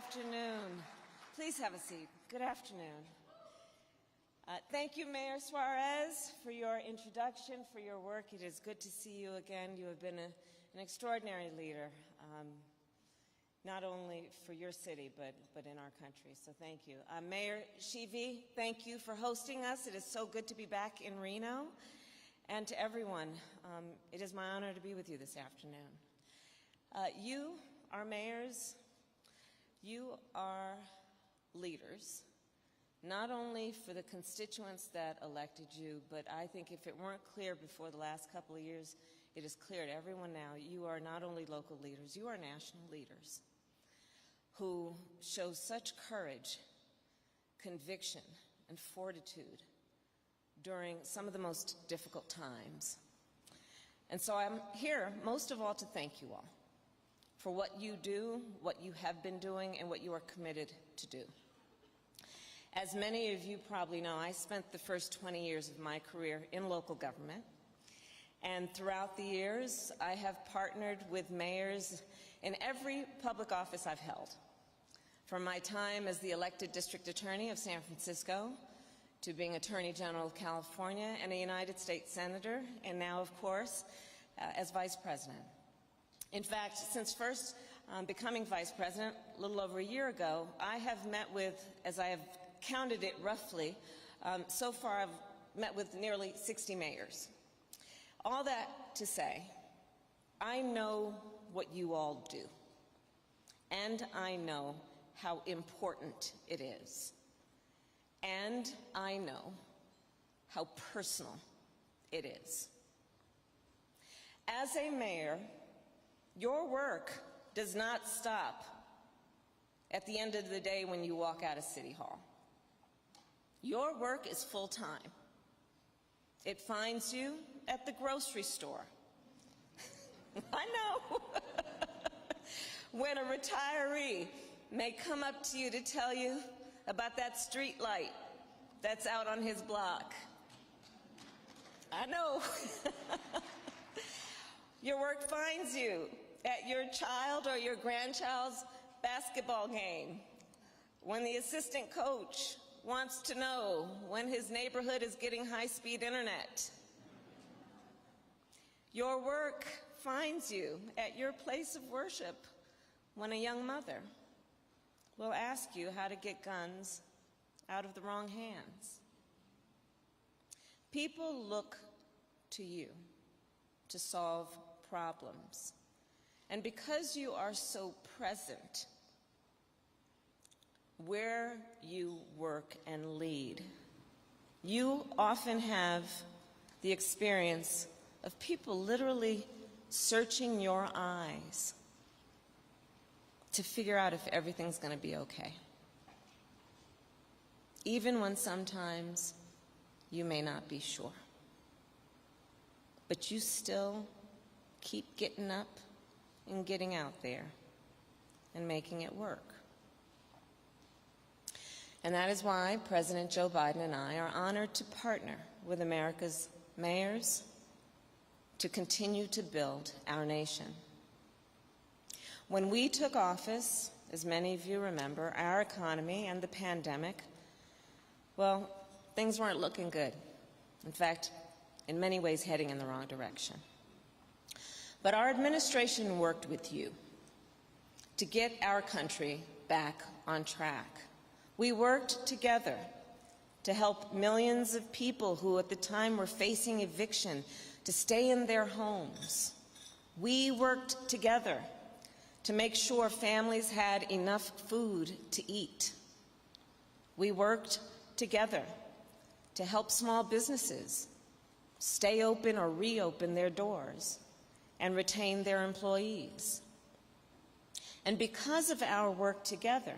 afternoon. Please have a seat. Good afternoon. Thank you, Mayor Suarez, for your introduction, for your work. It is good to see you again. You have been an extraordinary leader, not only for your city, but in our country. So thank you. Mayor Shivi, thank you for hosting us. It is so good to be back in Reno. And to everyone, it is my honor to be with you this afternoon. You are mayors. You are leaders, not only for the constituents that elected you, but I think if it weren't clear before the last couple of years, it is clear to everyone now. You are not only local leaders, you are national leaders who show such courage, conviction, and fortitude during some of the most difficult times. And so I'm here most of all to thank you all for what you do, what you have been doing, and what you are committed to do. As many of you probably know, I spent the first 20 years of my career in local government, and throughout the years, I have partnered with mayors in every public office I've held, from my time as the elected district attorney of San Francisco to being Attorney General of California and a United States Senator, and now, of course, as Vice President. In fact, since first becoming Vice President a little over a year ago, I have met with, as I have counted it roughly, so far I've met with nearly 60 mayors. All that to say, I know what you all do, and I know how important it is, and I know how personal it is. As a mayor, your work does not stop at the end of the day when you walk out of City Hall. Your work is full-time. It finds you at the grocery store. I know. When a retiree may come up to you to tell you about that street light that's out on his block. I know. Your work finds you at your child or your grandchild's basketball game when the assistant coach wants to know when his neighborhood is getting high-speed internet. Your work finds you at your place of worship when a young mother will ask you how to get guns out of the wrong hands. People look to you to solve problems. And because you are so present where you work and lead, you often have the experience of people literally searching your eyes to figure out if everything's going to be okay, even when sometimes you may not be sure. But you still keep getting up and getting out there and making it work. And that is why President Joe Biden and I are honored to partner with America's mayors to continue to build our nation. When we took office, as many of you remember, our economy and the pandemic, well, things weren't looking good. In fact, in many ways heading in the wrong direction. But our administration worked with you to get our country back on track. We worked together to help millions of people who at the time were facing eviction to stay in their homes. We worked together to make sure families had enough food to eat. We worked together to help small businesses stay open or reopen their doors and retain their employees. And because of our work together,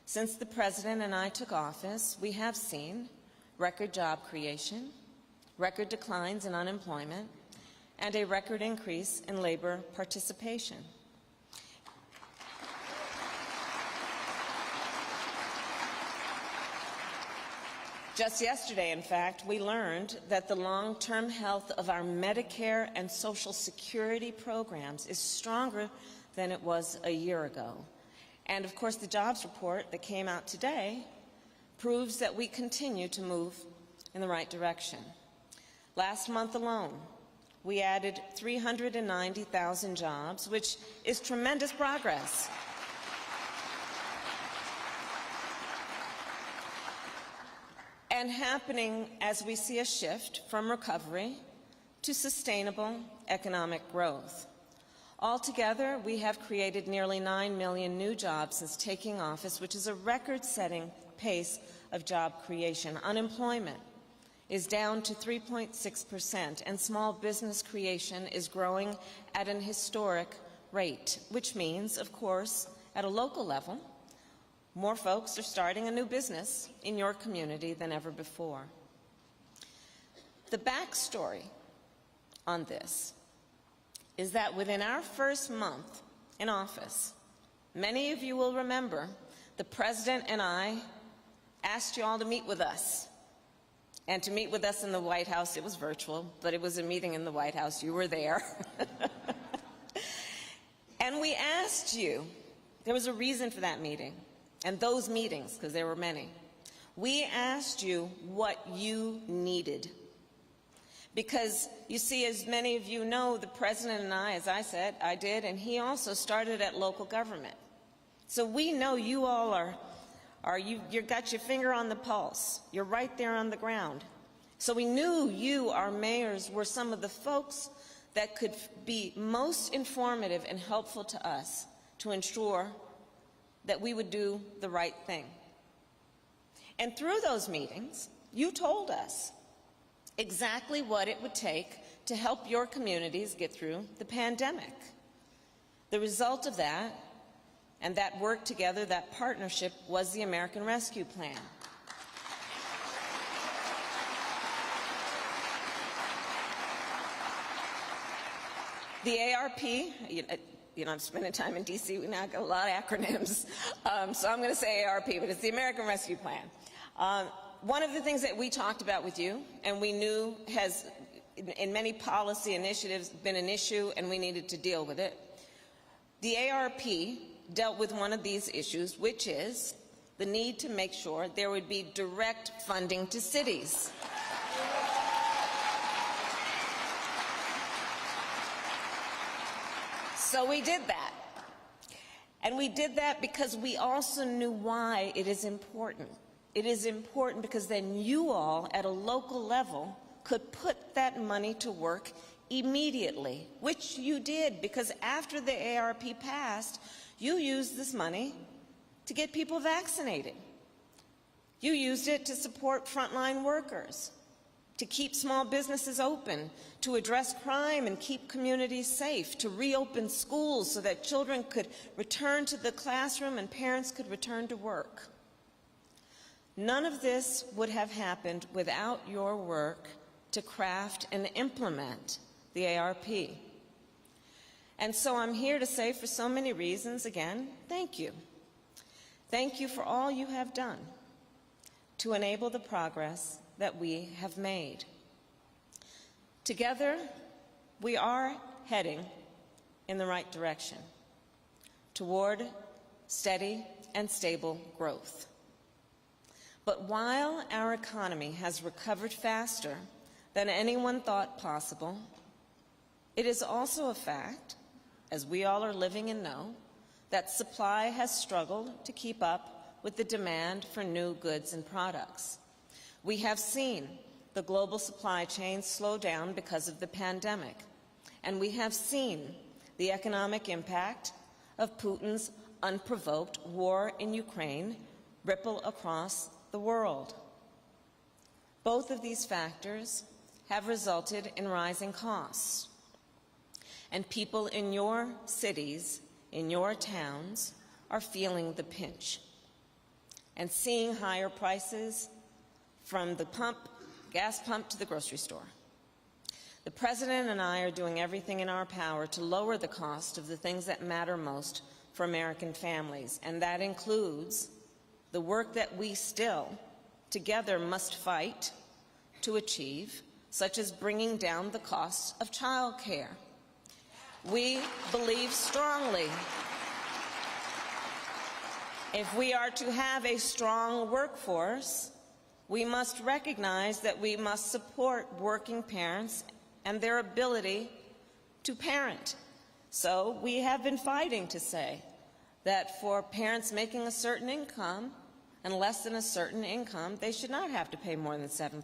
since the President and I took office, we have seen record job creation, record declines in unemployment, and a record increase in labor participation. Just yesterday, in fact, we learned that the long-term health of our Medicare and Social Security programs is stronger than it was a year ago. And of course, the jobs report that came out today proves that we continue to move in the right direction. Last month alone, we added 390,000 jobs, which is tremendous progress. And happening as we see a shift from recovery to sustainable economic growth. Altogether, we have created nearly 9 million new jobs since taking office, which is a record-setting pace of job creation. Unemployment is down to 3.6%, and small business creation is growing at an historic rate, which means, of course, at a local level, more folks are starting a new business in your community than ever before. The backstory on this is that within our first month in office, many of you will remember the President and I asked you all to meet with us. And to meet with us in the White House, it was virtual, but it was a meeting in the White House. You were there. And we asked you, there was a reason for that meeting, and those meetings, because there were many. We asked you what you needed. Because, you see, as many of you know, the President and I, as I said, I did, and he also started at local government. So we know you all you've got your finger on the pulse. You're right there on the ground. So we knew you, our mayors, were some of the folks that could be most informative and helpful to us to ensure that we would do the right thing. And through those meetings, you told us exactly what it would take to help your communities get through the pandemic. The result of that, and that work together, that partnership, was the American Rescue Plan. The ARP, I'm spending time in D.C., we now got a lot of acronyms, so I'm going to say ARP, but it's the American Rescue Plan. One of the things that we talked about with you, and we knew has, in many policy initiatives, been an issue, and we needed to deal with it. The ARP dealt with one of these issues, which is the need to make sure there would be direct funding to cities. So we did that. And we did that because we also knew why it is important. It is important because then you all, at a local level, could put that money to work immediately, which you did, because after the ARP passed, you used this money to get people vaccinated. You used it to support frontline workers, to keep small businesses open, to address crime and keep communities safe, to reopen schools so that children could return to the classroom and parents could return to work. None of this would have happened without your work to craft and implement the ARP. And so I'm here to say, for so many reasons, again, thank you. Thank you for all you have done to enable the progress that we have made. Together, we are heading in the right direction toward steady and stable growth. But while our economy has recovered faster than anyone thought possible, it is also a fact, as we all are living and know, that supply has struggled to keep up with the demand for new goods and products. We have seen the global supply chain slow down because of the pandemic, and we have seen the economic impact of Putin's unprovoked war in Ukraine ripple across the world. Both of these factors have resulted in rising costs, and people in your cities, in your towns, are feeling the pinch and seeing higher prices from the gas pump to the grocery store. The President and I are doing everything in our power to lower the cost of the things that matter most for American families, and that includes the work that we still, together, must fight to achieve, such as bringing down the costs of child care. We believe strongly If we are to have a strong workforce, we must recognize that we must support working parents and their ability to parent. So we have been fighting to say that for parents making a certain income and less than a certain income, they should not have to pay more than 7%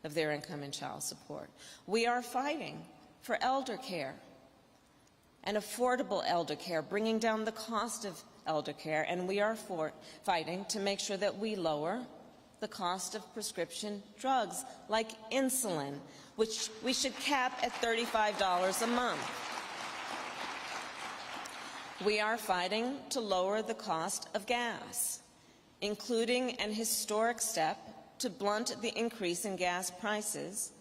of their income in child support. We are fighting for elder care and affordable elder care, bringing down the cost of elder care, and we are fighting to make sure that we lower the cost of prescription drugs like insulin, which we should cap at $35 a month. We are fighting to lower the cost of gas, including an historic step to blunt the increase in gas prices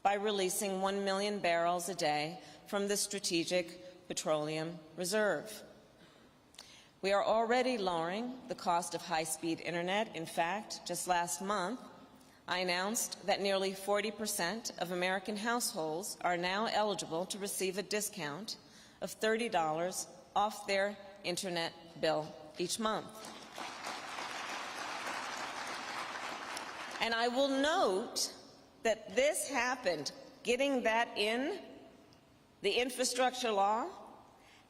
by releasing 1 million barrels a day from the Strategic Petroleum Reserve. We are already lowering the cost of high-speed internet. In fact, just last month, I announced that nearly 40% of American households are now eligible to receive a discount of $30 off their internet bill each month. And I will note that this happened, getting that in the infrastructure law,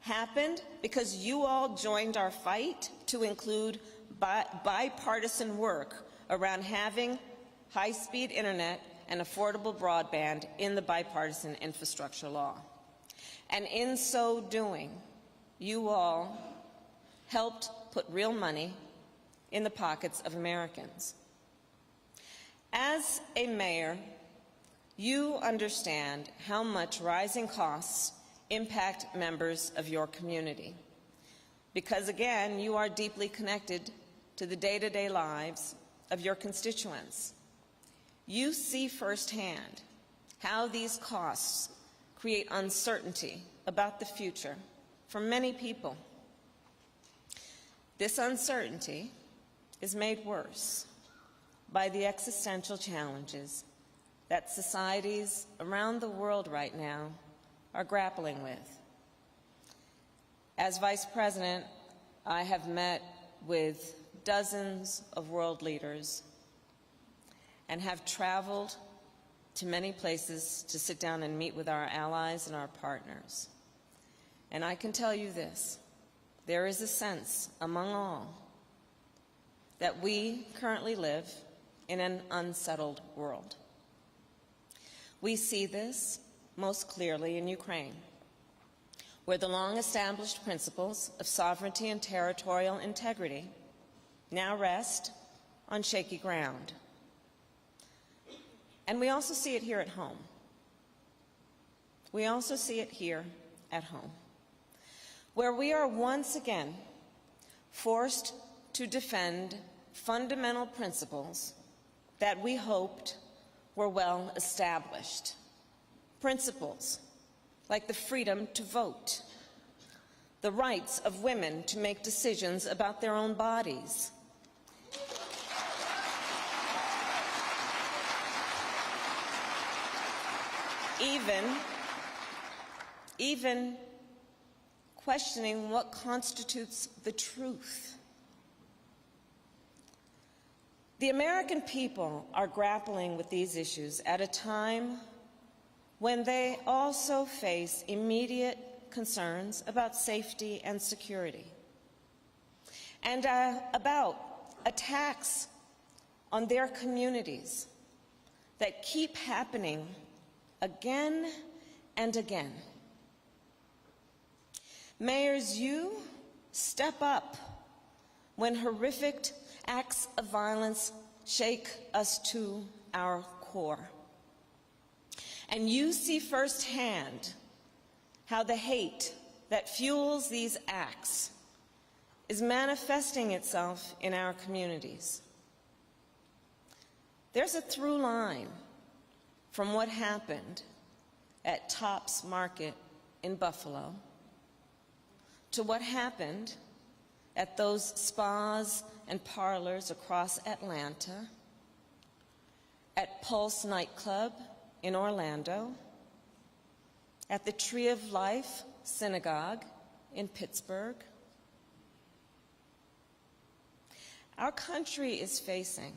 happened because you all joined our fight to include bipartisan work around having high-speed internet and affordable broadband in the bipartisan infrastructure law. And in so doing, you all helped put real money in the pockets of Americans. As a mayor, you understand how much rising costs impact members of your community, because again, you are deeply connected to the day-to-day lives of your constituents. You see firsthand how these costs create uncertainty about the future for many people. This uncertainty is made worse by the existential challenges that societies around the world right now are grappling with. As Vice President, I have met with dozens of world leaders and have traveled to many places to sit down and meet with our allies and our partners. And I can tell you this, there is a sense among all that we currently live in an unsettled world. We see this most clearly in Ukraine, where the long-established principles of sovereignty and territorial integrity now rest on shaky ground. And we also see it here at home. We also see it here at home, where we are once again forced to defend fundamental principles that we hoped were well established. Principles like the freedom to vote, the rights of women to make decisions about their own bodies, even questioning what constitutes the truth. The American people are grappling with these issues at a time when they also face immediate concerns about safety and security, and about attacks on their communities that keep happening again and again. Mayors, you step up when horrific acts of violence shake us to our core. And you see firsthand how the hate that fuels these acts is manifesting itself in our communities. There's a through line from what happened at Tops Market in Buffalo to what happened at those spas and parlors across Atlanta, at Pulse nightclub in Orlando, at the Tree of Life Synagogue in Pittsburgh. Our country is facing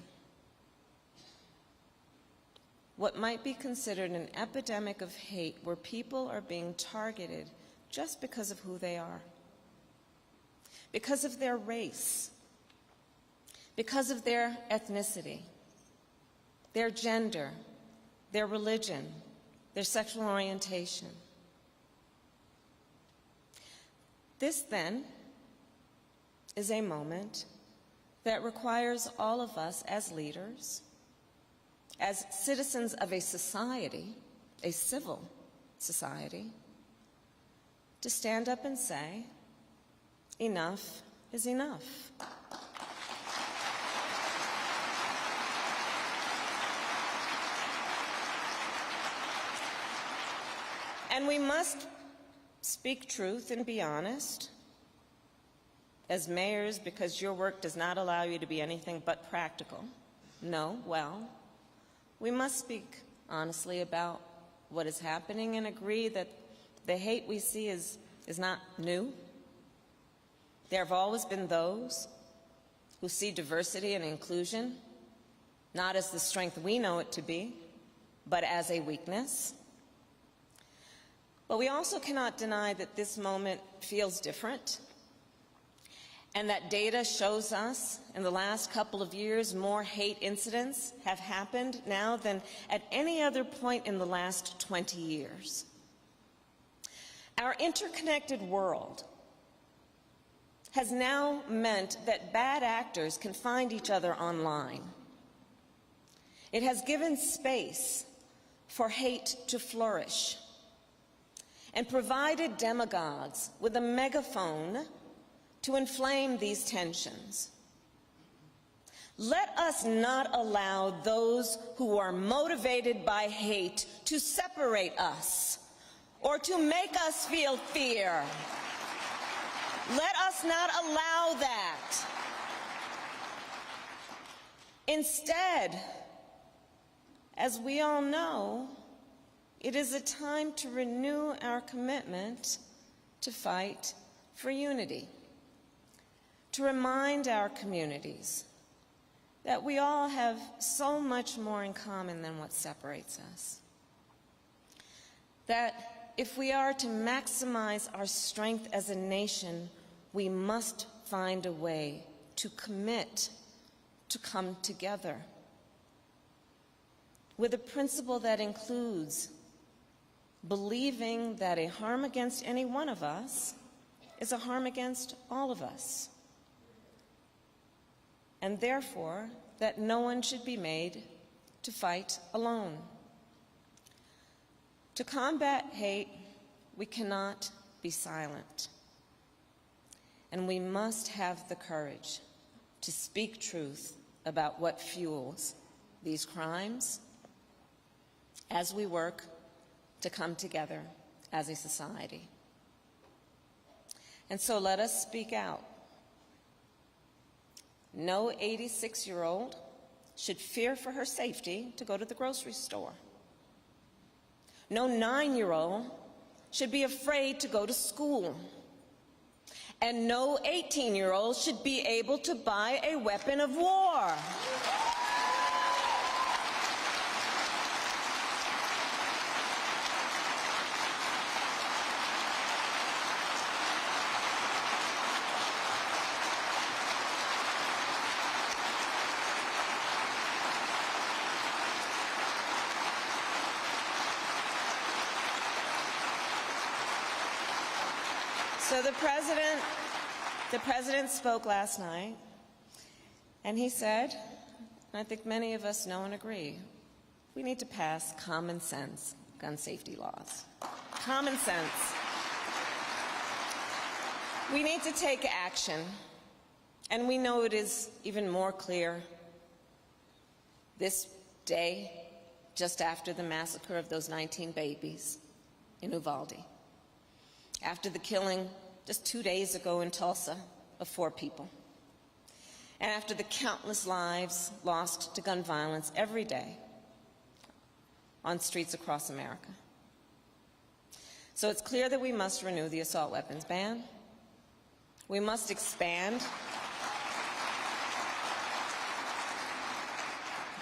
what might be considered an epidemic of hate, where people are being targeted just because of who they are, because of their race, because of their ethnicity, their gender, their religion, their sexual orientation. This, then, is a moment that requires all of us as leaders, as citizens of a society, a civil society, to stand up and say, enough is enough. And we must speak truth and be honest. As mayors, because your work does not allow you to be anything but practical. No, well, we must speak honestly about what is happening and agree that the hate we see is not new. There have always been those who see diversity and inclusion not as the strength we know it to be, but as a weakness. But we also cannot deny that this moment feels different, and that data shows us in the last couple of years more hate incidents have happened now than at any other point in the last 20 years. Our interconnected world has now meant that bad actors can find each other online. It has given space for hate to flourish and provided demagogues with a megaphone to inflame these tensions. Let us not allow those who are motivated by hate to separate us or to make us feel fear. Let us not allow that. Instead, as we all know, it is a time to renew our commitment to fight for unity, to remind our communities that we all have so much more in common than what separates us. That if we are to maximize our strength as a nation, we must find a way to commit to come together with a principle that includes believing that a harm against any one of us is a harm against all of us, and therefore that no one should be made to fight alone. To combat hate, we cannot be silent, and we must have the courage to speak truth about what fuels these crimes as we work to come together as a society. And so let us speak out. No 86-year-old should fear for her safety to go to the grocery store. No 9-year-old should be afraid to go to school. And no 18-year-old should be able to buy a weapon of war. So the president spoke last night, and he said, and I think many of us know and agree, we need to pass common sense gun safety laws. Common sense. We need to take action, and we know it is even more clear this day, just after the massacre of those 19 babies in Uvalde, after the killing just 2 days ago in Tulsa of 4 people, and after the countless lives lost to gun violence every day on streets across America. So it's clear that we must renew the assault weapons ban. We must expand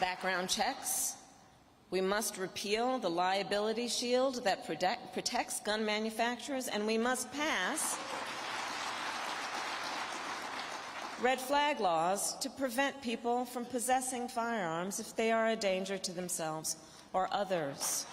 background checks. We must repeal the liability shield that protects gun manufacturers, and we must pass red flag laws to prevent people from possessing firearms if they are a danger to themselves or others.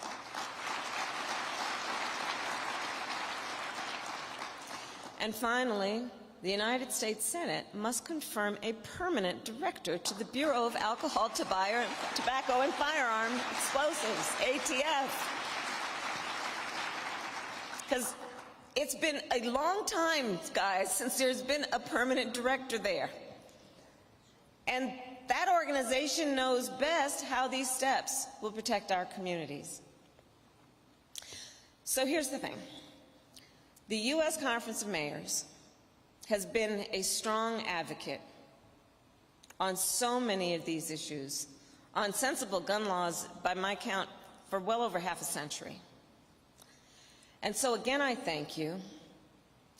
And finally, the United States Senate must confirm a permanent director to the Bureau of Alcohol, Tobacco, and Firearm Explosives, ATF. Because it's been a long time, guys, since there's been a permanent director there. And that organization knows best how these steps will protect our communities. So here's the thing. The U.S. Conference of Mayors has been a strong advocate on so many of these issues, on sensible gun laws, by my count, for well over half a century. And so again, I thank you.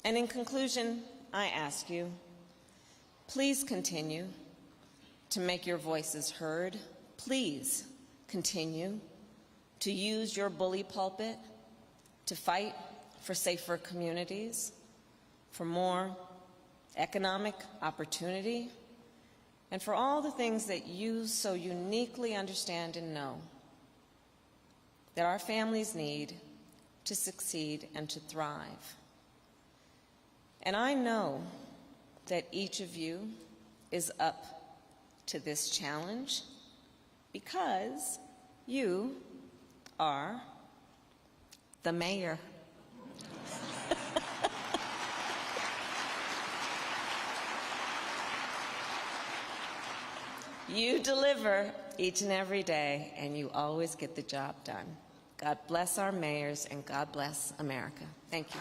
And in conclusion, I ask you, please continue to make your voices heard. Please continue to use your bully pulpit to fight for safer communities, for more economic opportunity, and for all the things that you so uniquely understand and know that our families need to succeed and to thrive. And I know that each of you is up to this challenge because you are the mayor. You deliver each and every day, and you always get the job done. God bless our mayors, and God bless America. Thank you.